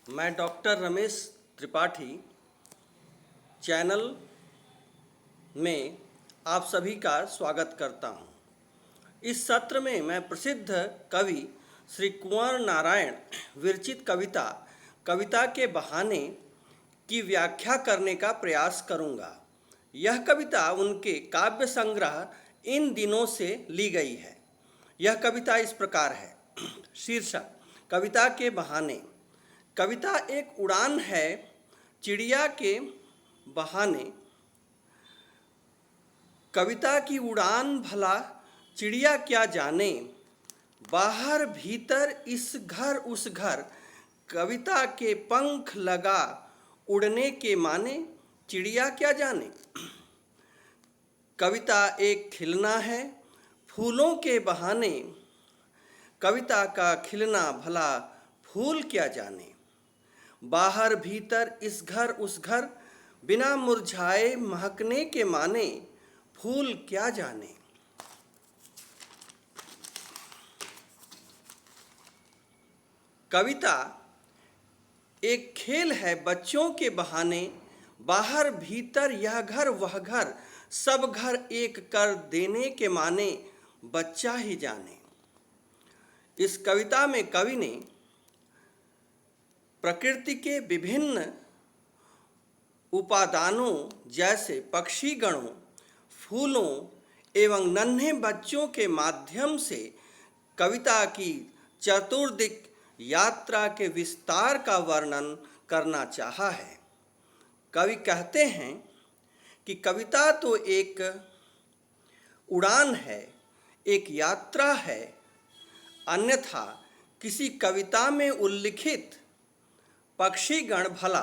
मैं doctor Ramesh Tripathi channel में आप सभी का स्वागत करता हूं। इस सत्र में मैं प्रसिद्ध कवि श्री कुंवर नारायण विरचित कविता के बहाने की व्याख्या करने का प्रयास करूंगा। यह कविता उनके काव्य संग्रह इन दिनों से ली गई है। यह कविता इस प्रकार है। शीर्षक कविता के बहाने। कविता एक उड़ान है चिड़िया के बहाने। कविता की उड़ान भला चिड़िया क्या जाने, बाहर भीतर इस घर उस घर, कविता के पंख लगा उड़ने के माने, चिड़िया क्या जाने। कविता एक खिलना है फूलों के बहाने, कविता का खिलना भला फूल क्या जाने। बाहर भीतर इस घर उस घर, बिना मुरझाए महकने के माने, फूल क्या जाने। कविता एक खेल है बच्चों के बहाने, बाहर भीतर यह घर वह घर, सब घर एक कर देने के माने, बच्चा ही जाने। इस कविता में कवि ने प्रकृति के विभिन्न उपादानों जैसे पक्षी गणों, फूलों एवं नन्हे बच्चों के माध्यम से कविता की चतुर्दिक यात्रा के विस्तार का वर्णन करना चाहा है। कवि कहते हैं कि कविता तो एक उड़ान है, एक यात्रा है, अन्यथा किसी कविता में उल्लिखित पक्षीगण भला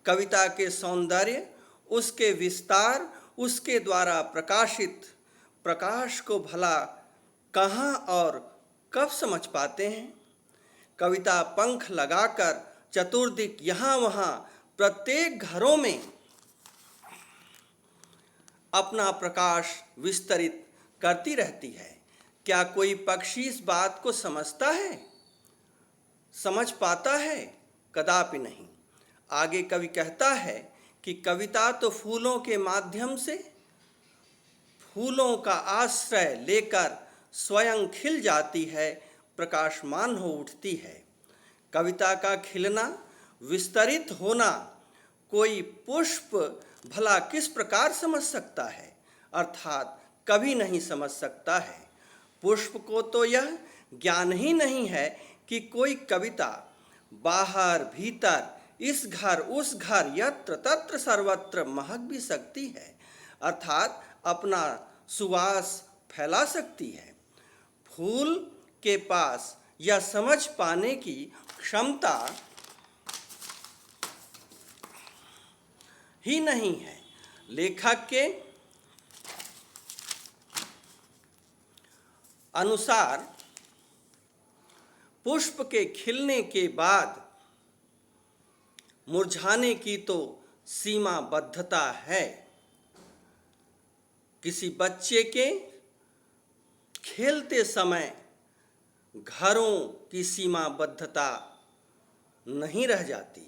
कविता के सौंदर्य, उसके विस्तार, उसके द्वारा प्रकाशित प्रकाश को भला कहाँ और कब समझ पाते हैं। कविता पंख लगाकर चतुर्दिक यहाँ वहाँ प्रत्येक घरों में अपना प्रकाश विस्तरित करती रहती है। क्या कोई पक्षी इस बात को समझता है, समझ पाता है? कदापि नहीं। आगे कवि कहता है कि कविता तो फूलों के माध्यम से, फूलों का आश्रय लेकर स्वयं खिल जाती है, प्रकाशमान हो उठती है। कविता का खिलना, विस्तरित होना कोई पुष्प भला किस प्रकार समझ सकता है, अर्थात कभी नहीं समझ सकता है। पुष्प को तो यह ज्ञान ही नहीं है कि कोई कविता बाहर भीतर इस घर उस घर यत्र तत्र सर्वत्र महक भी सकती है, अर्थात अपना सुवास फैला सकती है। फूल के पास यह समझ पाने की क्षमता ही नहीं है। लेखक के अनुसार पुष्प के खिलने के बाद मुरझाने की तो सीमाबद्धता है। किसी बच्चे के खेलते समय घरों की सीमाबद्धता नहीं रह जाती।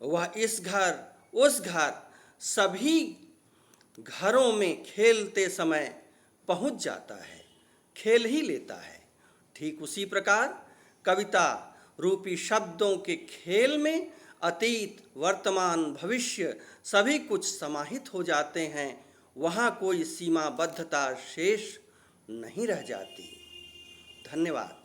वह इस घर उस घर सभी घरों में खेलते समय पहुंच जाता है, खेल ही लेता है। ठीक उसी प्रकार कविता रूपी शब्दों के खेल में अतीत वर्तमान भविष्य सभी कुछ समाहित हो जाते हैं। वहाँ कोई सीमाबद्धता शेष नहीं रह जाती। धन्यवाद।